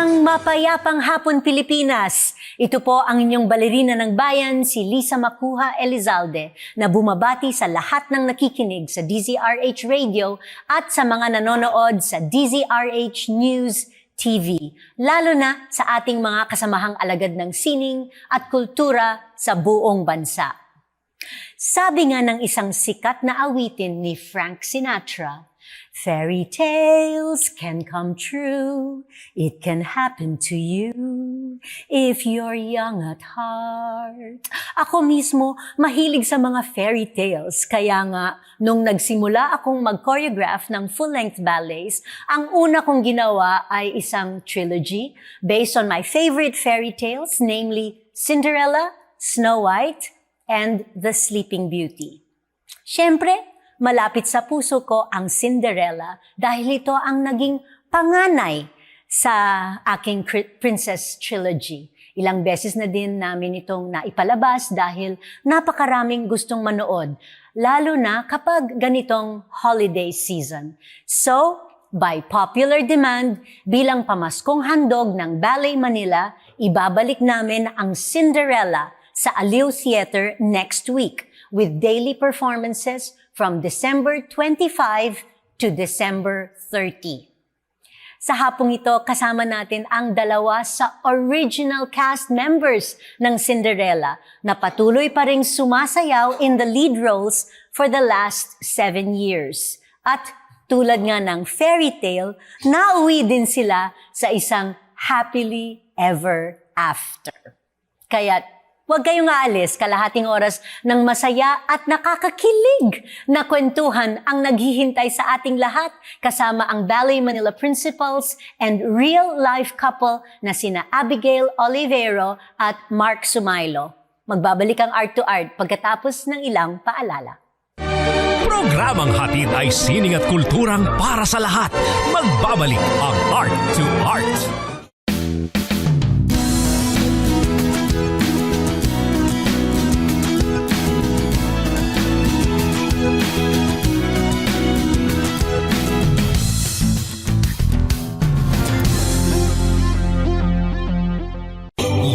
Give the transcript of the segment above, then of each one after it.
Isang mapayapang hapon Pilipinas. Ito po ang inyong balerina ng bayan, si Lisa Macuja Elizalde, na bumabati sa lahat ng nakikinig sa DZRH Radio at sa mga nanonood sa DZRH News TV, lalo na sa ating mga kasamahang alagad ng sining at kultura sa buong bansa. Sabi nga ng isang sikat na awitin ni Frank Sinatra, "Fairy tales can come true. It can happen to you if you're young at heart." Ako mismo, mahilig sa mga fairy tales. Kaya nga, nung nagsimula akong mag-choreograph ng full-length ballets, ang una kong ginawa ay isang trilogy based on my favorite fairy tales, namely Cinderella, Snow White, and The Sleeping Beauty. Siyempre, malapit sa puso ko ang Cinderella dahil ito ang naging panganay sa aking princess trilogy. Ilang beses na din namin itong naipalabas dahil napakaraming gustong manood, lalo na kapag ganitong holiday season. So, by popular demand, bilang pamaskong handog ng Ballet Manila, ibabalik namin ang Cinderella sa Aliw Theater next week with daily performances from December 25 to December 30. Sa hapong ito, kasama natin ang dalawa sa original cast members ng Cinderella na patuloy pa ring sumasayaw in the lead roles for the last 7 years. At tulad nga ng fairy tale, nauwi din sila sa isang happily ever after. Kaya huwag kayong aalis, kalahating oras ng masaya at nakakakilig na kwentuhan ang naghihintay sa ating lahat kasama ang Ballet Manila principals and real-life couple na sina Abigail, Oliveiro at Mark Sumaylo. Magbabalik ang Art to Art pagkatapos ng ilang paalala. Programang hatid ay sining at kulturang para sa lahat. Magbabalik ang Art to Art.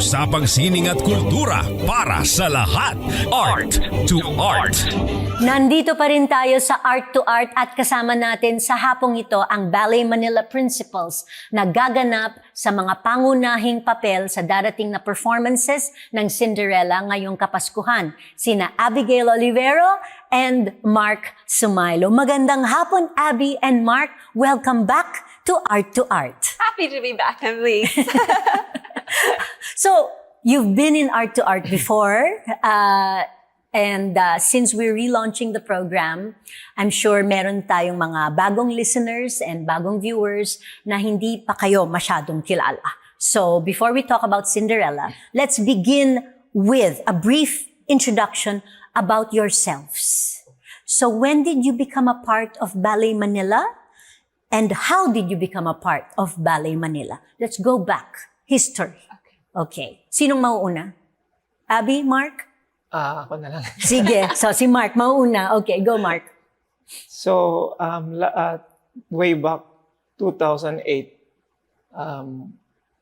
Usapang sining at kultura para sa lahat. Art to Art. Nandito pa rin tayo sa Art to Art at kasama natin sa hapong ito ang Ballet Manila principals na gaganap sa mga pangunahing papel sa darating na performances ng Cinderella ngayong Kapaskuhan. Sina Abigail Oliveiro and Mark Sumaylo. Magandang hapon, Abby and Mark. Welcome back to Art to Art. Happy to be back, Emily. So, you've been in Art to Art before, and since we're relaunching the program, I'm sure meron tayong mga bagong listeners and bagong viewers na hindi pa kayo masyadong kilala. So, before we talk about Cinderella, let's begin with a brief introduction about yourselves. So, when did you become a part of Ballet Manila? And how did you become a part of Ballet Manila? Let's go back. History. Okay. Sinong mauuna? Abby, Mark? Ako na lang. Sige. So, si Mark mauuna. Okay, go Mark. So, way back 2008,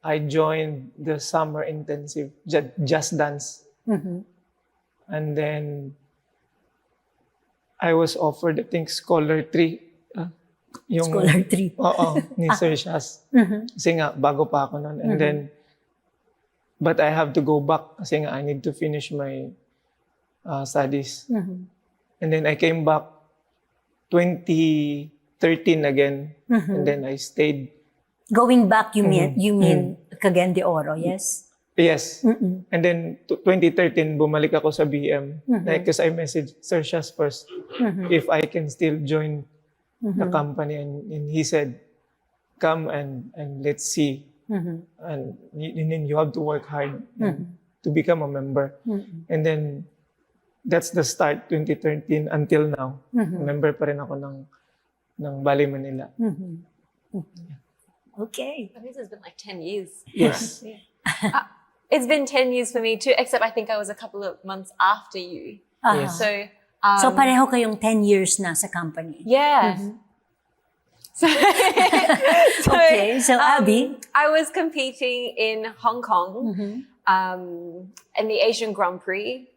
I joined the summer intensive Just Dance. Mm-hmm. And then, I was offered, I think, Scholar 3. Scholar 3. Oo, ni Sir Shaz. Mm-hmm. Kasi nga, bago pa ako nun. And then, but I have to go back kasi nga I need to finish my studies. Mm-hmm. And then I came back 2013 again. Mm-hmm. And then I stayed. Going back, you mean Cagayan de Oro, yes? Yes. Mm-mm. And then 2013, bumalik ako sa BM. Because I messaged Sir Shaz first if I can still join the company. And he said, come and let's see. And then you have to work hard to become a member. And then that's the start, 2013 until now. Member pa rin ako ng Ballet Manila. Okay. I think it's been like 10 years. Yes. It's been 10 years for me too, except I think I was a couple of months after you. Uh-huh. Yes. So So pareho kayong 10 years na sa company. yeah. Okay, so Abby. I was competing in Hong Kong in the Asian Grand Prix.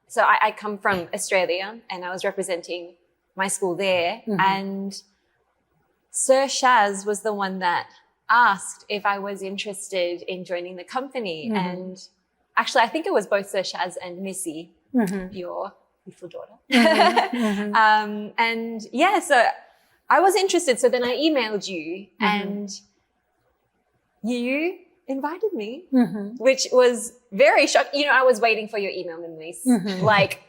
So I come from Australia and I was representing my school there. And Sir Shaz was the one that asked if I was interested in joining the company. And actually, I think it was both Sir Shaz and Missy, your beautiful daughter. And yeah, so I was interested. So then I emailed you and you invited me, which was very shocking. You know, I was waiting for your email, Annalise, like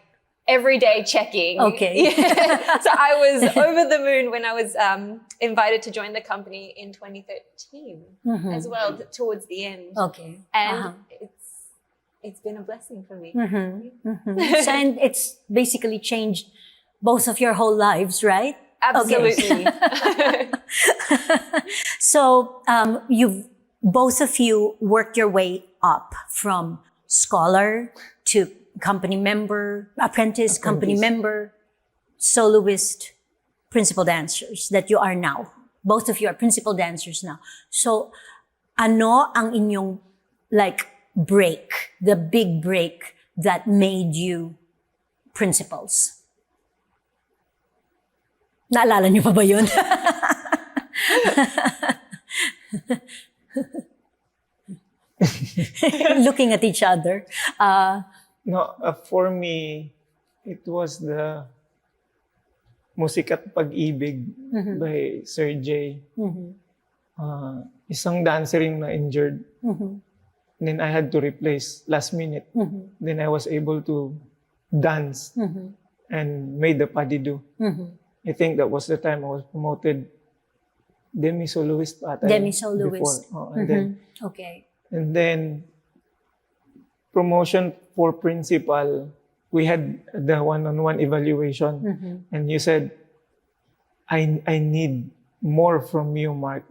every day checking. Okay. Yeah. So I was over the moon when I was invited to join the company in 2013 as well, towards the end. Okay. And it's been a blessing for me. So, and it's basically changed both of your whole lives, right? Absolutely. Okay. So both of you worked your way up from scholar to company member, apprentice, company member, soloist, principal dancers that you are now. Both of you are principal dancers now. So, ano ang inyong break, the big break that made you principals? Naalala niyo pa ba yun? Looking at each other. No, for me, it was the Musikat Pag-ibig by Sir J. Isang dancer yung na-injured. Then I had to replace last minute. Then I was able to dance and made the padido. I think that was the time I was promoted demi-soloist ata. Demi-soloist. Okay. And then promotion for principal, we had the one-on-one evaluation. And you said, I need more from you, Mark.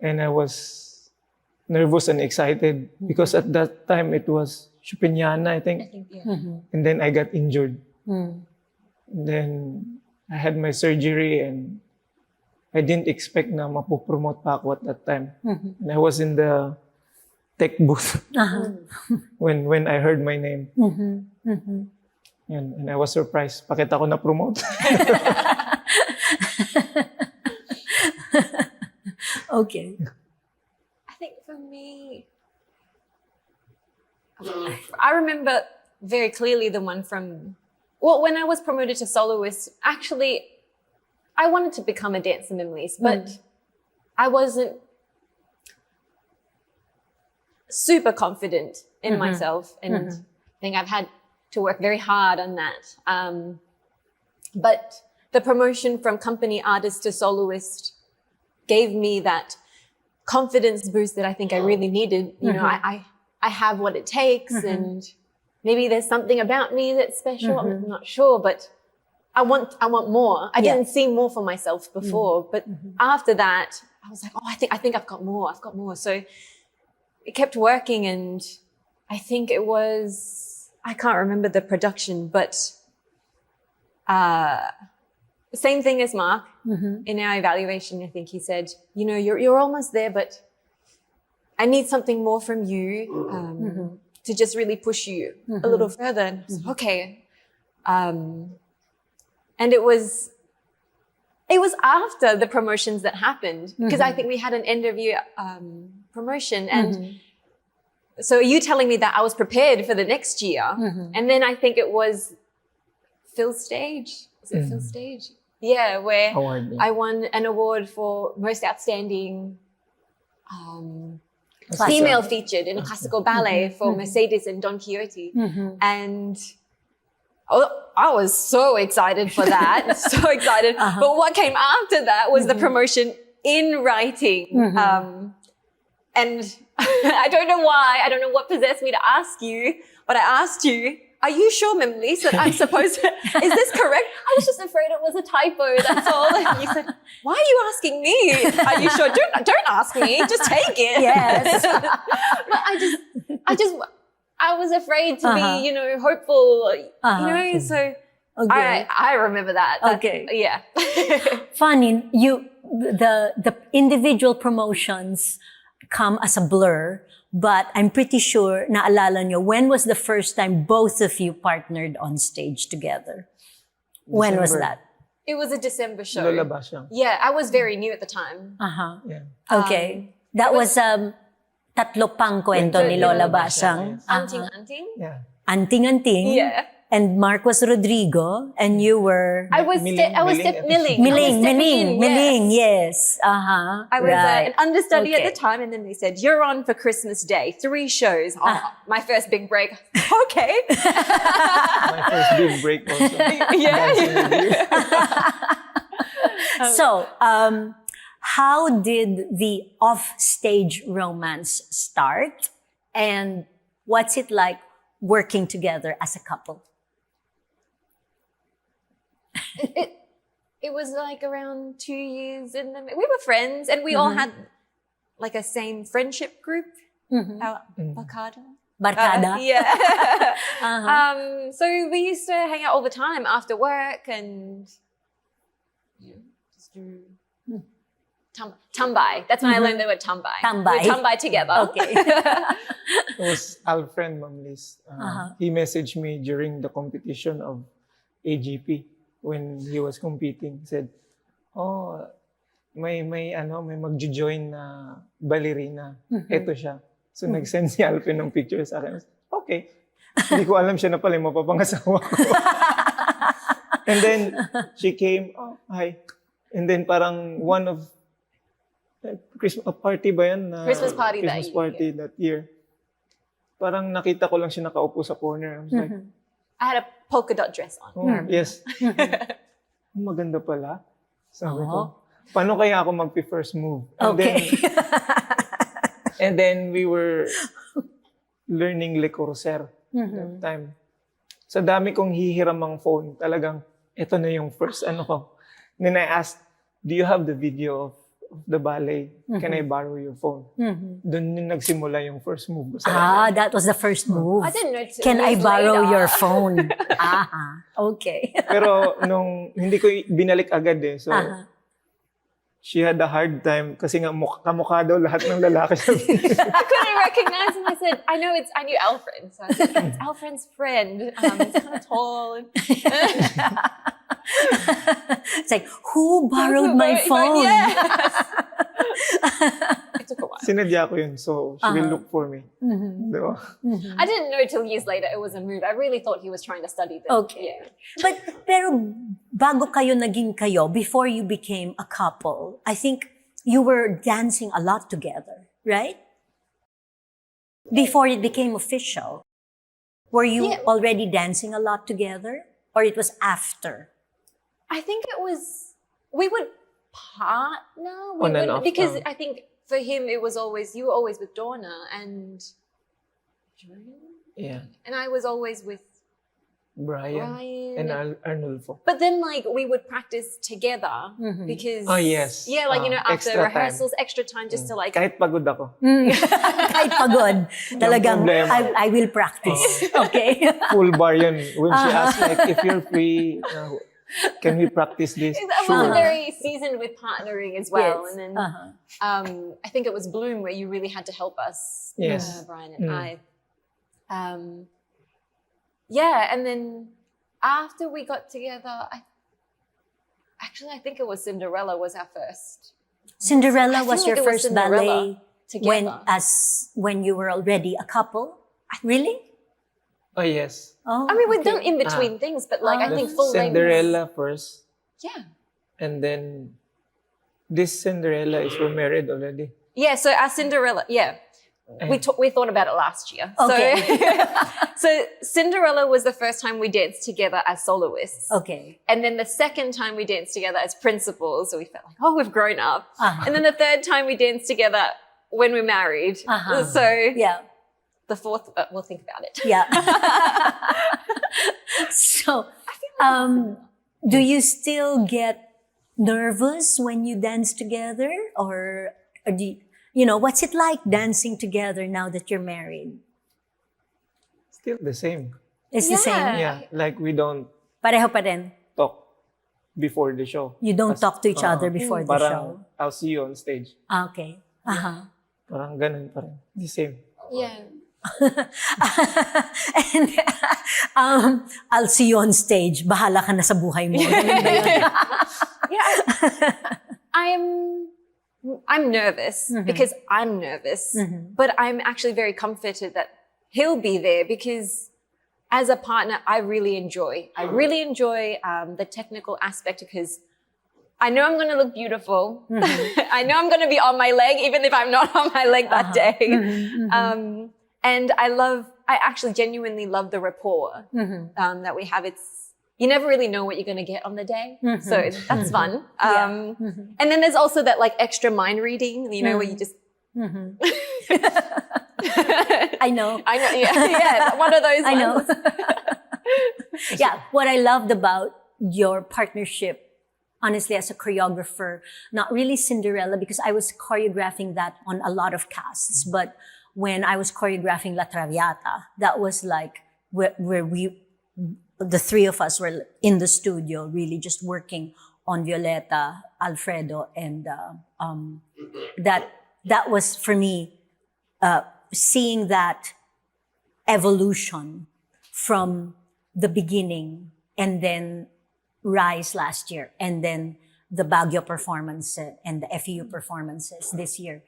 And I was nervous and excited because at that time it was Chupiñana, I think. And then I got injured. And then I had my surgery and I didn't expect na mapopromote pa ako at that time. And I was in the tech booth when I heard my name. And I was surprised. Bakit ako na-promote? Okay. I think for me, I remember very clearly the one from, well, when I was promoted to soloist, actually, I wanted to become a dancer minimalist, but I wasn't super confident in myself. And I think I've had to work very hard on that. But the promotion from company artist to soloist gave me that confidence boost that I think I really needed. You know, I have what it takes and maybe there's something about me that's special. I'm not sure, but I want more. I didn't see more for myself before, but after that, I was like, oh, I think I've got more. I've got more. So it kept working, and I think it was, I can't remember the production, but same thing as Mark in our evaluation. I think he said, you know, you're almost there, but I need something more from you to just really push you a little further. And I was like, okay. And it was after the promotions that happened, because I think we had an end of year promotion. And so you telling me that I was prepared for the next year. And then I think it was Phil Stage. Was it Phil Stage? Yeah, where I won an award for most outstanding female featured in a classical ballet for Mercedes and Don Quixote. And I was so excited for that, so excited. But what came after that was the promotion in writing. And I don't know why, I don't know what possessed me to ask you, but I asked you, are you sure, Mem Lisa, that I'm supposed to, is this correct? I was just afraid it was a typo, that's all. And you said, why are you asking me? Are you sure? Don't ask me, just take it. Yes. But I was afraid to be, you know, hopeful, you know, so Okay. I remember that. Okay. Yeah. Funny, the individual promotions come as a blur, but I'm pretty sure naalala nyo, when was the first time both of you partnered on stage together? When was December. that? It was a December show. Lola Basyang. Yeah, I was very new at the time. Uh-huh. Yeah. Okay. That was Tatlo Pang Kwento ni Lola Basyang. Anting Anting? Yeah. Anting Anting. Yeah. And Marcos Rodrigo. And you were... I was Miling, Milling. Miling, yes. Uh-huh. I was an understudy Okay. at the time, and then they said, "You're on for Christmas Day, 3 shows." Oh, my first big break. Okay. My first big break also. Yeah. Dancing with you. So, how did the off-stage romance start? And what's it like working together as a couple? It was like around 2 years in the. We were friends, and we all had like a same friendship group. Barkada. Barkada? Yeah. Uh-huh. So we used to hang out all the time after work and just do tambay. That's when I learned the word tambay. Tambay. We tambay together. Okay. It was our friend, Ma'am Liz. He messaged me during the competition of AGP when he was competing. He said, "Oh, may magjo-join na ballerina. Ito siya." So nag-send si Alvin ng picture sa akin. Okay. Hindi ko alam siya na pala yung mapapangasawa ko. And then she came, "Oh, hi." And then parang one of Christmas party ba yan? Christmas party that Christmas year, party that year. Parang nakita ko lang siya nakaupo sa corner. I was like, I had a polka dot dress on. oh, yes. Maganda pala. Sabi Oh. ko, paano kaya ako mag-first move? Okay. And then we were learning Le Corsair that time. Sa dami kong hihiramang phone, talagang ito na yung first ano ko. Then I asked, "Do you have the video of the ballet? Can I borrow your phone?" Doon yung nagsimula yung first move ko sa kanya. That was the first move. I didn't know. Can I years borrow later. your phone? Okay. Pero nung hindi ko binalik agad eh. So she had a hard time kasi nga kamukha daw lahat ng lalaki sa I couldn't recognize him. I said, I knew Alfred. So I said, it's Alfred's friend. He's kind of tall. It's like, who borrowed my phone? Yes. It took a while. Sinadya ko yun. So she will look for me. Diba? I didn't know till years later it was a move. I really thought he was trying to study this. Okay. Yeah. Pero bago kayo naging kayo, before you became a couple, I think you were dancing a lot together, right? Before it became official. Were you already dancing a lot together? Or it was after? I think it was, we would partner. On and off, because I think for him it was always, you were always with Donna and Yeah. and I was always with Brian Brian. and Arnulfo. But then, like, we would practice together because... Oh, yes. Yeah, like, after Extra rehearsals, extra time just to, like... Kahit pagod ako. Kahit pagod, talagang problema. I will practice. Okay? Full bar yun. When she asked, like, if you're free, can we practice this? I Sure. was very seasoned with partnering as well. Yes. And then I think it was Bloom where you really had to help us, Yes. Brian and I. Yeah, and then after we got together, I think it was Cinderella was our first. Cinderella I was feel your like it was first Cinderella ballet together. when you were already a couple? Really? Oh, yes. Oh, I mean, we've okay. done in between things, but like I The think full length. Cinderella first. Yeah. And then this Cinderella is we're married already. Yeah, so our Cinderella, we thought about it last year. Okay. So Cinderella was the first time we danced together as soloists. Okay. And then the second time we danced together as principals, so we felt like, oh, we've grown up. Uh-huh. And then the third time we danced together when we're married. Uh-huh. So Yeah. the fourth, we'll think about it. Yeah. So, do you still get nervous when you dance together? Or do you, what's it like dancing together now that you're married? Still the same. It's the same. Yeah, like we don't Pareho pa rin. talk before the show. You don't talk to each other before the show. Parang, I'll see you on stage. Okay. Aha. Parang ganun pa rin. The same. Yeah. And I'll see you on stage. Bahala ka na sa buhay mo. Ganun ba yun? I'm nervous because I'm nervous, but I'm actually very comforted that he'll be there because as a partner, I really enjoy the technical aspect because I know I'm going to look beautiful. I know I'm going to be on my leg, even if I'm not on my leg that day. And I actually genuinely love the rapport that we have. You never really know what you're going to get on the day. So that's fun. And then there's also that like extra mind reading, where you just... I know. Yeah, one of those I know. ones. Yeah, what I loved about your partnership, honestly, as a choreographer, not really Cinderella, because I was choreographing that on a lot of casts, but when I was choreographing La Traviata, that was like where the three of us were in the studio, really just working on Violeta, Alfredo, and that was for me, seeing that evolution from the beginning and then Rise last year and then the Baguio performance and the FEU performances this year.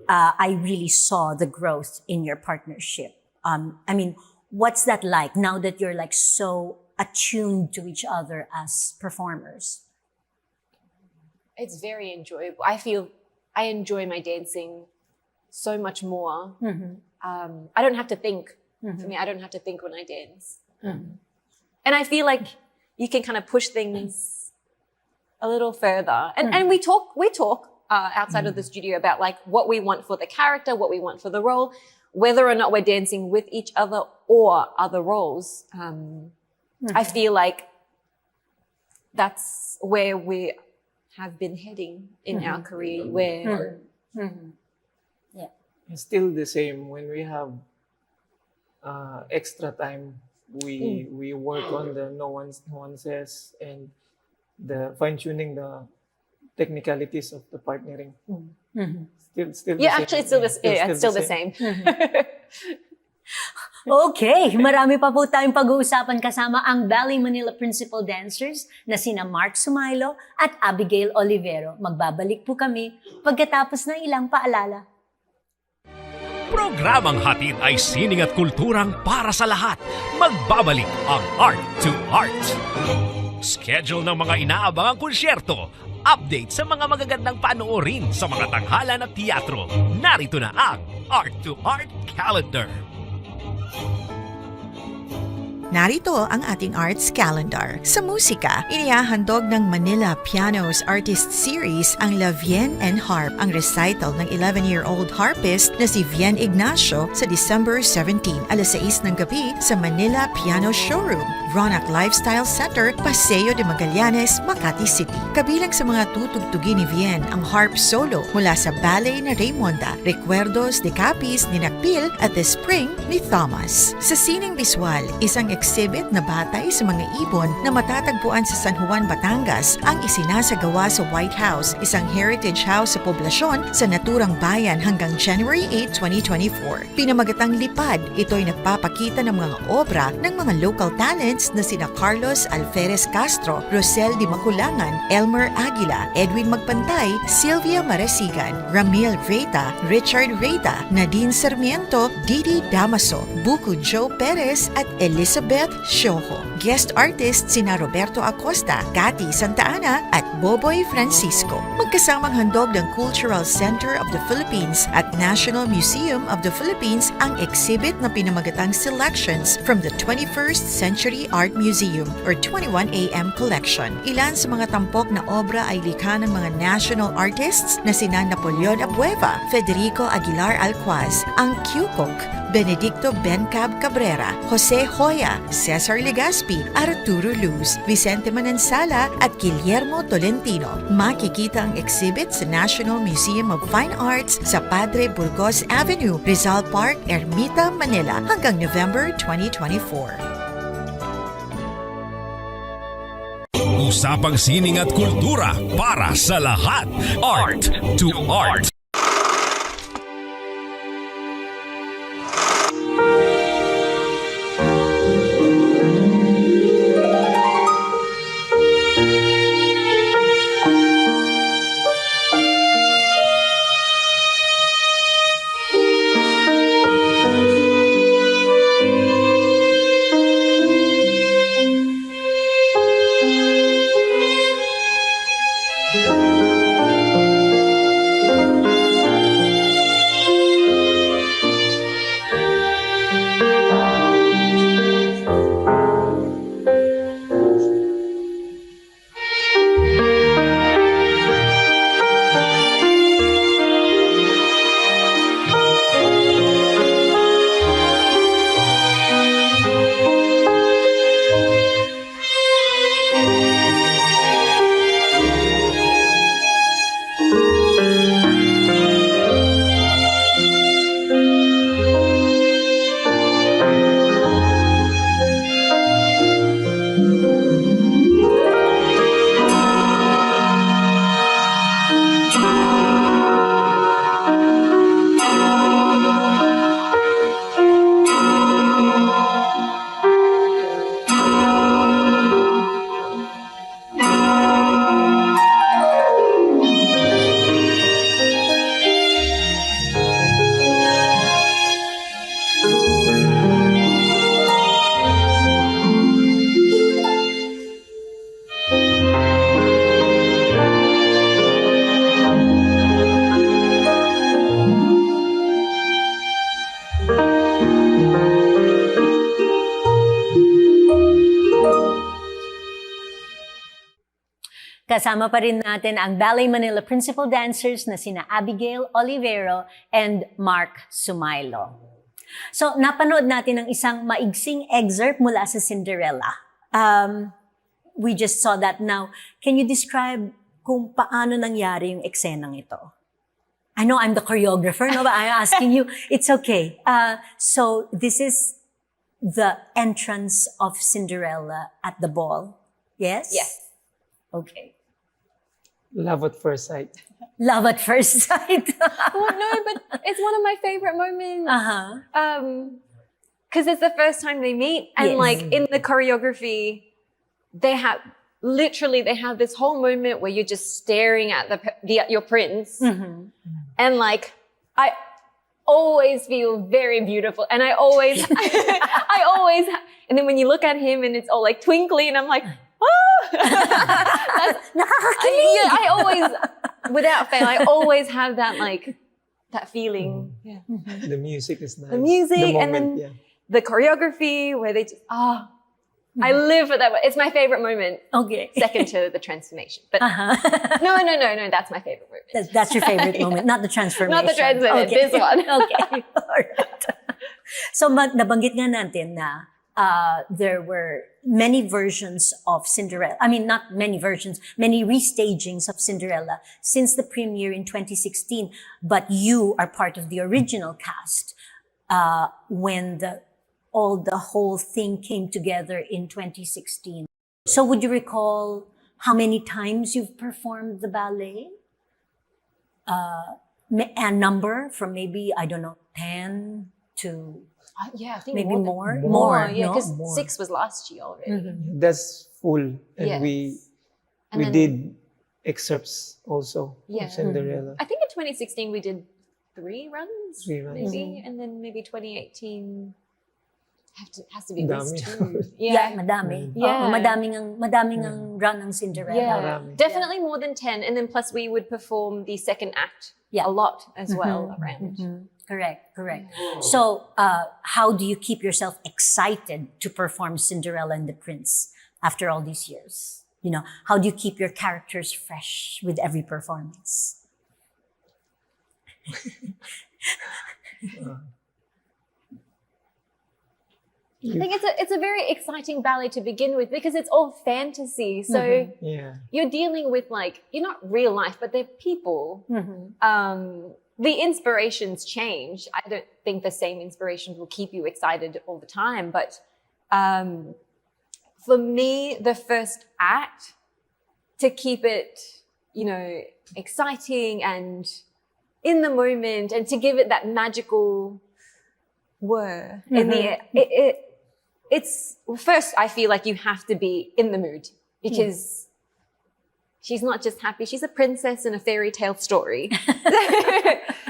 I really saw the growth in your partnership. I mean, what's that like now that you're like so attuned to each other as performers? It's very enjoyable. I feel I enjoy my dancing so much more. I don't have to think. For me, I don't have to think when I dance. And I feel like you can kind of push things a little further. And we talk outside of the studio about like what we want for the character, what we want for the role, whether or not we're dancing with each other or other roles. I feel like that's where we have been heading in our career, where It's still the same when we have extra time. We work on the nuances and the fine-tuning the technicalities of the partnering. Still the same. actually it's still the same. Okay, marami pa po tayong pag-uusapan kasama ang Ballet Manila principal dancers na sina Mark Sumaylo at Abigail Oliveiro. Magbabalik po kami pagkatapos ng ilang paalala. Programang hatid ay sining at kulturang para sa lahat. Magbabalik ang Art to Art. Schedule ng mga inaabangang konsyerto. Update sa mga magagandang panoorin sa mga tanghalan at teatro. Narito na ang Art to Art Calendar. Narito ang ating arts calendar. Sa musika, inihahandog ng Manila Pianos Artist Series ang La Vienne and Harp, ang recital ng 11-year-old harpist na si Vienne Ignacio sa December 17, alas 6 ng gabi sa Manila Piano Showroom, Ronac Lifestyle Center, Paseo de Magallanes, Makati City. Kabilang sa mga tutugtugin ni Vienne ang harp solo mula sa ballet na Raymonda, Recuerdos de Capis ni Nakpil at The Spring ni Thomas. Sa sining visual, isang exhibit na batay sa mga ibon na matatagpuan sa San Juan, Batangas ang isinasagawa sa White House, isang heritage house sa poblasyon sa naturang bayan hanggang January 8, 2024. Pinamagatang lipad, ito'y nagpapakita ng mga obra ng mga local talents na sina Carlos Alferez Castro, Rosel Di Maculangan, Elmer Aguila, Edwin Magpantay, Sylvia Marasigan, Ramil Reyta, Richard Reyta, Nadine Sarmiento, Didi Damaso, Buku Joe Perez at Elizabeth Shoho. Guest artists sina Roberto Acosta, Cathy Santa Ana at Boboy Francisco. Magkasamang handog ng Cultural Center of the Philippines at National Museum of the Philippines ang exhibit na pinamagatang Selections from the 21st Century Art Museum or 21AM Collection. Ilan sa mga tampok na obra ay likha ng mga national artists na sina Napoleon Abueva, Federico Aguilar Alquaz, ang Kyukok, Benedicto Bencab Cabrera, Jose Hoya, Cesar Legaspi, Arturo Luz, Vicente Manansala at Guillermo Tolentino. Makikita ang exhibit sa National Museum of Fine Arts sa Padre Burgos Avenue, Rizal Park, Ermita, Manila hanggang November 2024. Usapang sining at kultura para sa lahat. Art to Art. Kasama pa rin natin ang Ballet Manila principal dancers na sina Abigail, Oliveiro, and Mark Sumaylo. So, napanood natin ang isang maigsing excerpt mula sa Cinderella. We just saw that now. Can you describe kung paano nangyari yung eksenang ito? I know I'm the choreographer, no, but I'm asking you. It's okay. So, this is the entrance of Cinderella at the ball. Yes? Yes. Okay. Love at first sight. Love at first sight. Well, no, but it's one of my favorite moments. Uh-huh. Because it's the first time they meet, and Yes. like in the choreography, they have this whole moment where you're just staring at your prince, and like I always feel very beautiful, and I always, and then when you look at him and it's all like twinkly, and I'm like, Nakakakilig. I always, without fail, I always have that like that feeling. Yeah. The music is nice. The music, the and moment, then the choreography where they just, I live for that. It's my favorite moment. Okay. Second to the transformation. But no, that's my favorite moment. That's your favorite moment, not the transformation. Not the transformation, this one. Okay. Alright. So, nabanggit nga natin na there were many versions of Cinderella. I mean, not many versions, many restagings of Cinderella since the premiere in 2016. But you are part of the original cast when the whole thing came together in 2016. So would you recall how many times you've performed the ballet? A number from maybe, I don't know, 10 to Yeah, I think maybe more? More, yeah, no? because More. 6 was last year already. That's full. And Yes. we And then- did excerpts also Yeah. of Cinderella. I think in 2016 we did 3 runs, 3 runs. maybe, and then maybe 2018 has to be Dami. at least 2. Yeah, madami. Yeah. Oo, madaming ang run ng Cinderella. Yeah, Marami. definitely more than 10. And then plus we would perform the second act Yeah. a lot as well around. Correct. So, how do you keep yourself excited to perform Cinderella and the Prince after all these years? You know, how do you keep your characters fresh with every performance? I think it's a very exciting ballet to begin with because it's all fantasy. So Yeah. you're dealing with you're not real life, but they're people. The inspirations change. I don't think the same inspirations will keep you excited all the time. But for me, the first act to keep it, you know, exciting and in the moment, and to give it that magical whir in the air. It's first, I feel like you have to be in the mood, because she's not just happy, she's a princess in a fairy tale story.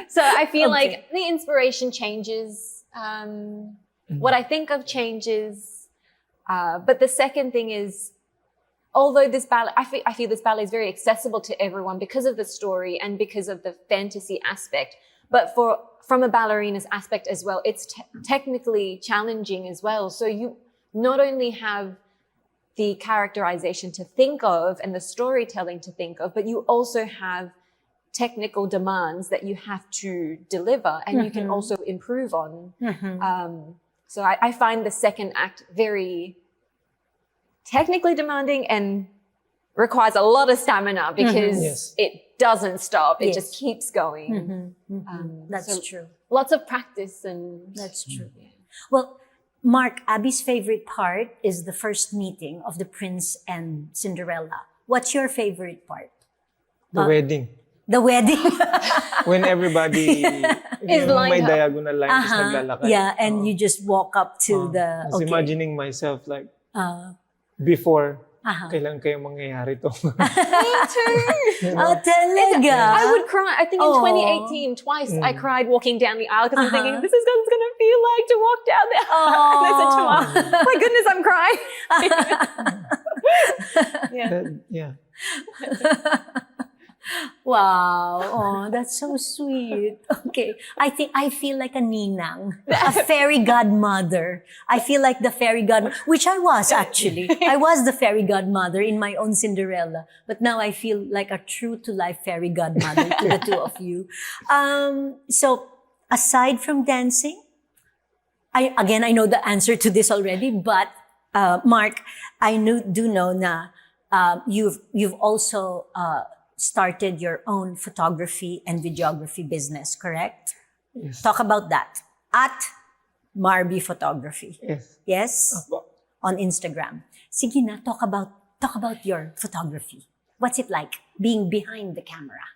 So I feel like the inspiration changes. What I think of changes. But the second thing is, although this ballet, I feel this ballet is very accessible to everyone because of the story and because of the fantasy aspect. But from a ballerina's aspect as well, it's technically challenging as well. So you not only have the characterization to think of and the storytelling to think of, but you also have technical demands that you have to deliver and you can also improve on. So I find the second act very technically demanding and requires a lot of stamina, because it doesn't stop. It just keeps going. That's true. Lots of practice and... That's true. Well, Mark, Abby's favorite part is the first meeting of the prince and Cinderella. What's your favorite part? The wedding. The wedding. When everybody Is lined may up. diagonal line, tapos naglalakad. Yeah, and you just walk up to the... I was imagining myself like, before, kailan kayo mangyayari to? Me too! Oh, talaga? I would cry. I think in 2018, twice I cried walking down the aisle because I'm thinking, this is what it's going to feel like to walk down the aisle. And I said to Mom, my goodness, I'm crying. Yeah. Wow. Oh, that's so sweet. Okay. I feel like a ninang, a fairy godmother. I feel like the fairy godmother, which I was actually. I was the fairy godmother in my own Cinderella. But now I feel like a true to life fairy godmother to the two of you. So aside from dancing, I know the answer to this already, but Mark, I do know na you've also started your own photography and videography business, correct? Yes. Talk about that. At Marby Photography. Yes. Yes? Apo. On Instagram. Sige na, talk about your photography. What's it like being behind the camera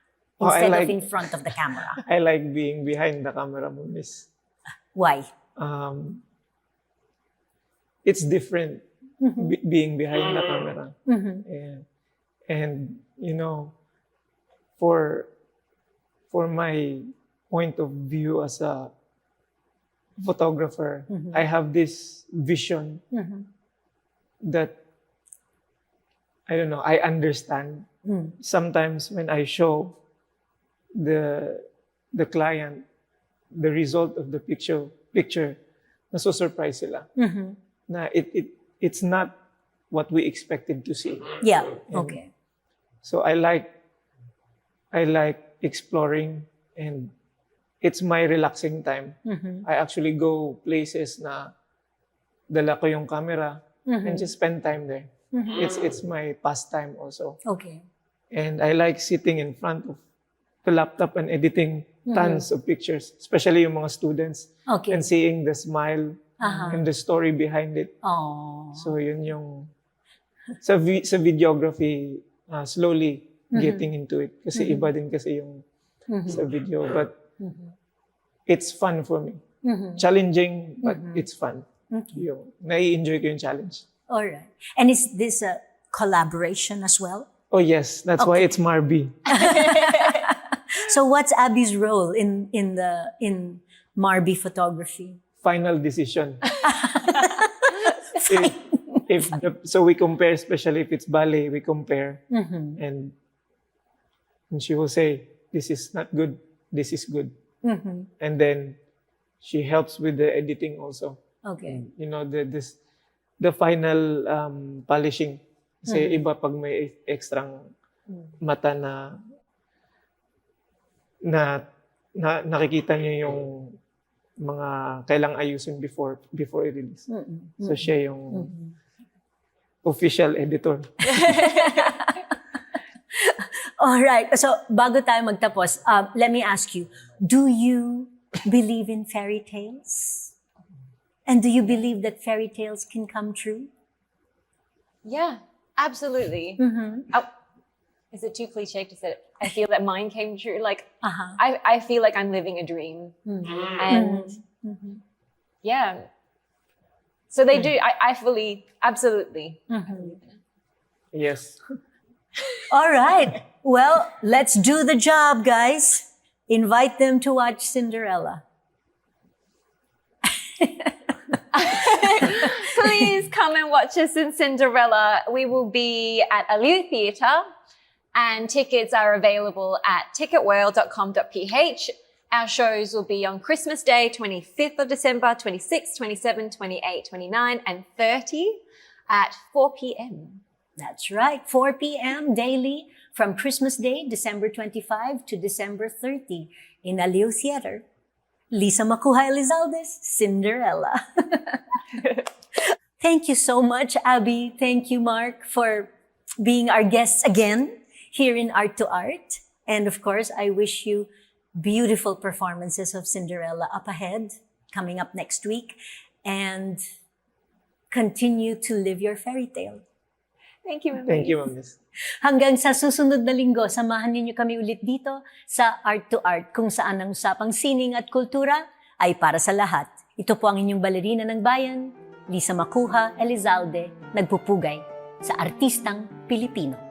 instead of in front of the camera? I like being behind the camera, miss. Why? It's different being behind the camera. And you know, for my point of view as a photographer, I have this vision that, I don't know, I understand. Sometimes when I show the client the result of the picture, naso-surprise sila. Na it's not what we expected to see. Yeah, okay. So I like exploring, and it's my relaxing time. I actually go places na dala ko yung camera and just spend time there. It's my pastime also. Okay. And I like sitting in front of the laptop and editing tons of pictures, especially yung mga students, Okay. and seeing the smile and the story behind it. Oh. So yun yung sa videography, slowly getting into it. Kasi iba din kasi yung sa video. But it's fun for me. Challenging, but it's fun. Yung nai-enjoy ko yung challenge. All right. And is this a collaboration as well? Oh yes, that's why it's Marby. So what's Abby's role in Marby Photography? Final decision. So we compare, especially if it's ballet, we compare. And she will say, this is not good, this is good. And then she helps with the editing also. Okay. You know, the final polishing. Kasi iba pag may extrang mata na nakikita niyo yung mga kailang ayusin before i-release. So siya yung official editor. All right. So bago tayo magtapos, let me ask you, do you believe in fairy tales? And do you believe that fairy tales can come true? Yeah, absolutely. is it too cliche to say it? I feel that mine came true. Like, Uh-huh. I feel like I'm living a dream. And yeah. So they do. I fully, absolutely. Yes. All right. Well, let's do the job, guys. Invite them to watch Cinderella. Please come and watch us in Cinderella. We will be at Aliu Theatre and tickets are available at ticketworld.com.ph. Our shows will be on Christmas Day, 25th of December, 26, 27, 28, 29 and 30 at 4 p.m. That's right. 4 p.m. daily from Christmas Day, December 25 to December 30 in Aliu Theater. Lisa Macuja Elizalde's Cinderella. Thank you so much, Abby. Thank you, Mark, for being our guests again here in Art to Art. And of course, I wish you beautiful performances of Cinderella up ahead, coming up next week. And continue to live your fairy tale. Thank you, Mami. Thank you, Ma'am Miss. Hanggang sa susunod na linggo, samahan ninyo kami ulit dito sa Art to Art, kung saan ang usapang sining at kultura ay para sa lahat. Ito po ang inyong balerina ng bayan, Lisa Macuja Elizalde, nagpupugay sa artistang Pilipino.